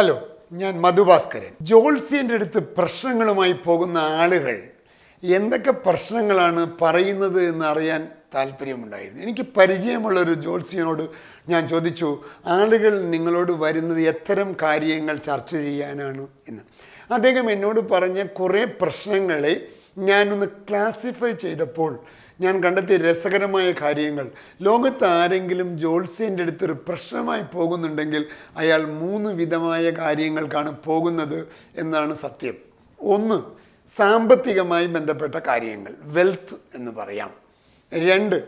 Hello, ഞാൻ മധുഭാസ്കരൻ. ജോത്സ്യൻ്റെ അടുത്ത് പ്രശ്നങ്ങളുമായി പോകുന്ന ആളുകൾ എന്തൊക്കെ പ്രശ്നങ്ങളാണ് പറയുന്നത് എന്ന് അറിയാൻ താല്പര്യമുണ്ടായിരുന്നു. എനിക്ക് പരിചയമുള്ളൊരു ജോത്സ്യനോട് ഞാൻ ചോദിച്ചു, ആളുകൾ നിങ്ങളോട് വരുന്നത് എത്തരം കാര്യങ്ങൾ ചർച്ച ചെയ്യാനാണ് എന്ന്. അദ്ദേഹം എന്നോട് പറഞ്ഞ കുറേ പ്രശ്നങ്ങളെ ഞാനൊന്ന് ക്ലാസിഫൈ ചെയ്തപ്പോൾ ഞാൻ കണ്ടെത്തിയ രസകരമായ കാര്യങ്ങൾ, ലോകത്ത് ആരെങ്കിലും ജോത്സ്യൻ്റെ അടുത്തൊരു പ്രശ്നമായി പോകുന്നുണ്ടെങ്കിൽ അയാൾ 3 വിധമായ കാര്യങ്ങൾക്കാണ് പോകുന്നത് എന്നാണ് സത്യം. 1, സാമ്പത്തികമായി ബന്ധപ്പെട്ട കാര്യങ്ങൾ, വെൽത്ത് എന്ന് പറയാം. 2,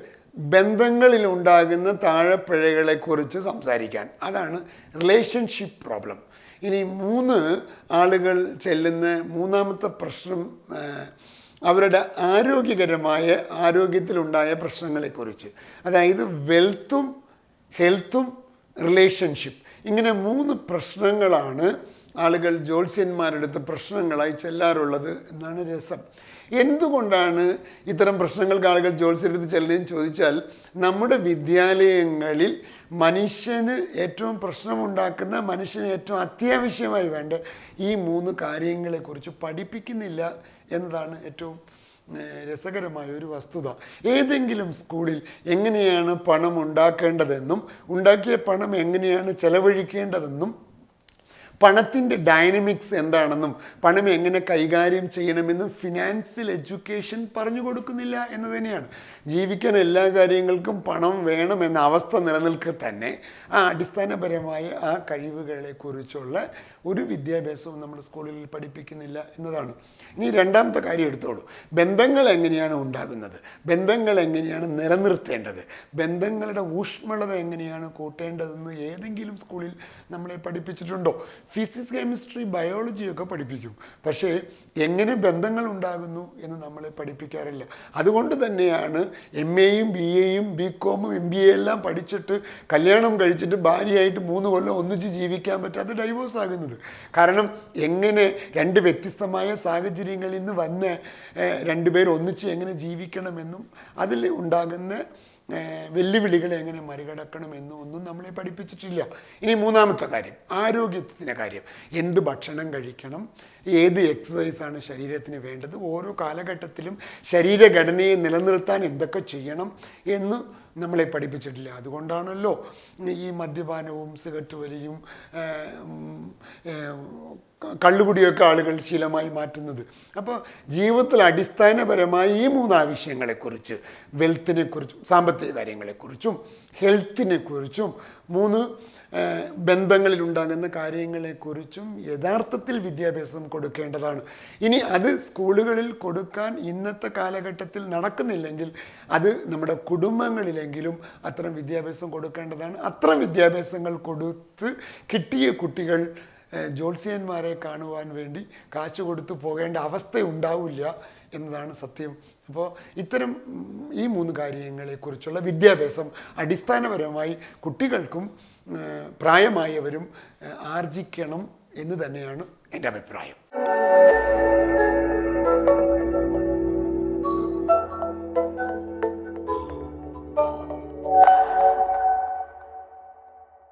ബന്ധങ്ങളിൽ ഉണ്ടാകുന്ന താഴെപ്പിഴകളെക്കുറിച്ച് സംസാരിക്കാൻ, അതാണ് റിലേഷൻഷിപ്പ് പ്രോബ്ലം. ഇനി 3 ആളുകൾ ചെല്ലുന്ന മൂന്നാമത്തെ പ്രശ്നം അവരുടെ ആരോഗ്യത്തിലുണ്ടായ പ്രശ്നങ്ങളെക്കുറിച്ച്, അതായത് വെൽത്തും ഹെൽത്തും റിലേഷൻഷിപ്പ്. ഇങ്ങനെ 3 പ്രശ്നങ്ങളാണ് ആളുകൾ ജ്യോത്സ്യന്മാരുടെ അടുത്ത് പ്രശ്നങ്ങളായി ചെല്ലാറുള്ളത് എന്നാണ് രസം. എന്തുകൊണ്ടാണ് ഇത്തരം പ്രശ്നങ്ങൾക്ക് ആളുകൾ ജ്യോത്സ്യരുടെ അടുത്ത് ചെല്ലുന്നതെന്ന് ചോദിച്ചാൽ, നമ്മുടെ വിദ്യാലയങ്ങളിൽ മനുഷ്യന് ഏറ്റവും പ്രശ്നമുണ്ടാക്കുന്ന, മനുഷ്യന് ഏറ്റവും അത്യാവശ്യമായി വേണ്ട ഈ 3 കാര്യങ്ങളെക്കുറിച്ച് പഠിപ്പിക്കുന്നില്ല എന്നതാണ് ഏറ്റവും രസകരമായ ഒരു വസ്തുത. ഏതെങ്കിലും സ്കൂളിൽ എങ്ങനെയാണ് പണം ഉണ്ടാക്കേണ്ടതെന്നും ഉണ്ടാക്കിയ പണം എങ്ങനെയാണ് ചെലവഴിക്കേണ്ടതെന്നും പണത്തിൻ്റെ ഡൈനമിക്സ് എന്താണെന്നും പണം എങ്ങനെ കൈകാര്യം ചെയ്യണമെന്നും ഫിനാൻഷ്യൽ എഡ്യൂക്കേഷൻ പറഞ്ഞു കൊടുക്കുന്നില്ല എന്ന് തന്നെയാണ്. ജീവിക്കാൻ എല്ലാ കാര്യങ്ങൾക്കും പണം വേണമെന്ന അവസ്ഥ നിലനിൽക്കെ തന്നെ ആ അടിസ്ഥാനപരമായ ആ കഴിവുകളെക്കുറിച്ചുള്ള ഒരു വിദ്യാഭ്യാസവും നമ്മുടെ സ്കൂളുകളിൽ പഠിപ്പിക്കുന്നില്ല എന്നതാണ്. ഇനി രണ്ടാമത്തെ കാര്യം എടുത്തോളൂ. ബന്ധങ്ങൾ എങ്ങനെയാണ് ഉണ്ടാകുന്നത്, ബന്ധങ്ങൾ എങ്ങനെയാണ് നിലനിർത്തേണ്ടത്, ബന്ധങ്ങളുടെ ഊഷ്മളത എങ്ങനെയാണ് കൂട്ടേണ്ടതെന്ന് ഏതെങ്കിലും സ്കൂളിൽ നമ്മളെ പഠിപ്പിച്ചിട്ടുണ്ടോ? ഫിസിക്സ്, കെമിസ്ട്രി, ബയോളജിയൊക്കെ പഠിപ്പിക്കും, പക്ഷേ എങ്ങനെ ബന്ധങ്ങൾ ഉണ്ടാകുന്നു എന്ന് നമ്മളെ പഠിപ്പിക്കാറില്ല. അതുകൊണ്ട് തന്നെയാണ് MAയും BAയും BCOMും MBA എല്ലാം പഠിച്ചിട്ട് കല്യാണം കഴിച്ചിട്ട് ഭാര്യയായിട്ട് 3 കൊല്ലം ഒന്നിച്ച് ജീവിക്കാൻ പറ്റാതെ ഡൈവോഴ്സ് ആകുന്നത്. കാരണം എങ്ങനെ 2 വ്യത്യസ്തമായ സാഹചര്യങ്ങളിൽ നിന്ന് വന്ന് 2 പേർ ഒന്നിച്ച് എങ്ങനെ ജീവിക്കണമെന്നും അതിൽ ഉണ്ടാകുന്ന വെല്ലുവിളികളെ എങ്ങനെ മറികടക്കണമെന്നും ഒന്നും നമ്മളെ പഠിപ്പിച്ചിട്ടില്ല. ഇനി മൂന്നാമത്തെ കാര്യം, ആരോഗ്യത്തിൻ്റെ കാര്യം. എന്ത് ഭക്ഷണം കഴിക്കണം, ഏത് എക്സസൈസാണ് ശരീരത്തിന് വേണ്ടത്, ഓരോ കാലഘട്ടത്തിലും ശരീരഘടനയെ നിലനിർത്താൻ എന്തൊക്കെ ചെയ്യണം എന്ന് നമ്മളെ പഠിപ്പിച്ചിട്ടില്ല. അതുകൊണ്ടാണല്ലോ ഈ മദ്യപാനവും സിഗരറ്റ് വലിയും കള്ളുകുടിയൊക്കെ ആളുകൾ ശീലമായി മാറ്റുന്നത്. അപ്പോൾ ജീവിതത്തിൽ അടിസ്ഥാനപരമായി ഈ 3 ആവശ്യങ്ങളെക്കുറിച്ച്, വെൽത്തിനെക്കുറിച്ചും സാമ്പത്തിക കാര്യങ്ങളെക്കുറിച്ചും ഹെൽത്തിനെക്കുറിച്ചും 3 ബന്ധങ്ങളിലുണ്ടാകുന്ന കാര്യങ്ങളെക്കുറിച്ചും യഥാർത്ഥത്തിൽ വിദ്യാഭ്യാസം കൊടുക്കേണ്ടതാണ്. ഇനി അത് സ്കൂളുകളിൽ കൊടുക്കാൻ ഇന്നത്തെ കാലഘട്ടത്തിൽ നടക്കുന്നില്ലെങ്കിൽ അത് നമ്മുടെ കുടുംബങ്ങളിലെങ്കിലും അത്തരം വിദ്യാഭ്യാസം കൊടുക്കേണ്ടതാണ്. അത്തരം വിദ്യാഭ്യാസങ്ങൾ കൊടുത്ത് കിട്ടിയ കുട്ടികൾ ജ്യോത്സ്യന്മാരെ കാണുവാൻ വേണ്ടി കാശ് കൊടുത്തു പോകേണ്ട അവസ്ഥ ഉണ്ടാവില്ല എന്നതാണ് സത്യം. അപ്പോൾ ഇത്തരം ഈ 3 കാര്യങ്ങളെക്കുറിച്ചുള്ള വിദ്യാഭ്യാസം അടിസ്ഥാനപരമായി കുട്ടികൾക്കും പ്രായമായവരും ആർജിക്കണം എന്ന് തന്നെയാണ് എൻ്റെ അഭിപ്രായം.